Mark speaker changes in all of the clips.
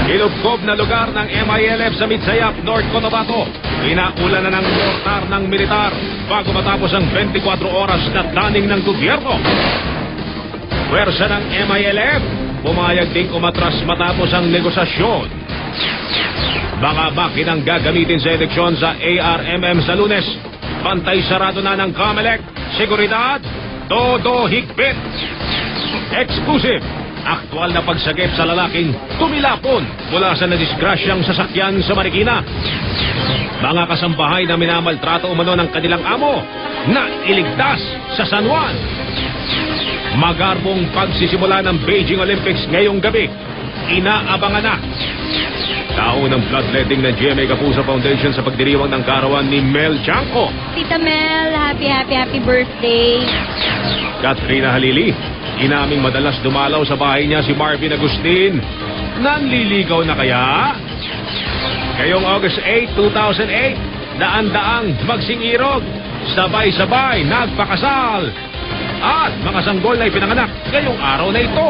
Speaker 1: Ilubkob na lugar ng MILF sa Mitsayap, North Cotabato. Inaula na ng mortar ng militar bago matapos ang 24 oras na taning ng gobyerno. Pwersa ng MILF, pumayag ding umatras matapos ang negosasyon. Mga makinang gagamitin sa eleksyon sa ARMM sa Lunes. Pantay sarado na ng COMELEC. Seguridad, todo higpit. Exclusive. Aktual na pagsagip sa lalaking tumilapon mula sa nadisgrasyang sasakyan sa Marikina. Mga kasambahay na minamaltrato umano ng kanilang amo na iligtas sa San Juan. Magarbong pagsisimula ng Beijing Olympics ngayong gabi. Inaabangan na. Taunang bloodletting ng GMA Kapuso Foundation sa pagdiriwang ng karawan ni Mel Chanco.
Speaker 2: Tita Mel, happy birthday.
Speaker 1: Katrina Halili, inaming madalas dumalaw sa bahay niya si Marvin Agustin. Nanliligaw na kaya? Ngayong August 8, 2008, daan-daang magsingirog. Sabay-sabay nagpakasal. At mga sanggol na ipinanganak ngayong araw na ito.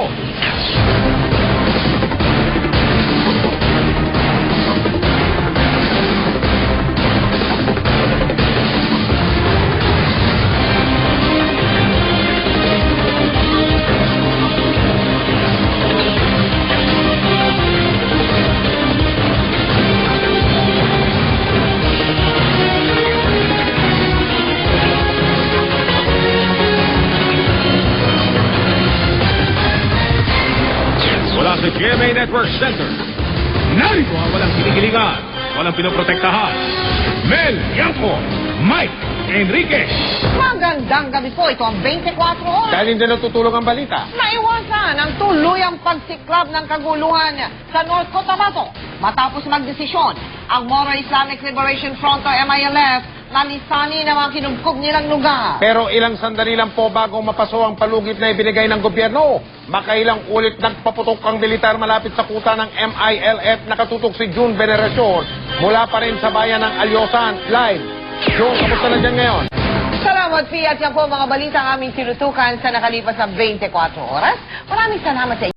Speaker 1: Sa GMA Network Center, narito ang walang kinikilingan, walang pinoprotektahan. Mel Yanko, Mike Enriquez.
Speaker 3: Magandang gabi po. Ito ang 24 oras.
Speaker 4: Dahil hindi natutulog ang balita.
Speaker 3: Naiwasan ang tuluyang pagsiklab ng kaguluhan sa North Cotabato matapos magdesisyon ang Moro Islamic Liberation Front o MILF na lisani ng mga kinugkob nilang lugar.
Speaker 4: Pero ilang sandali lang po bago mapaso ang palugit na ibinigay ng gobyerno. Makailang ulit nagpaputok ang militar malapit sa kuta ng MILF na katutok si June Veneracion mula pa rin sa bayan ng Alyosan. Live. June, kamusta na dyan ngayon?
Speaker 3: Salamat, P. At yan po mga balita ang aming tinutukan sa nakalipas na 24 oras. Maraming salamat sa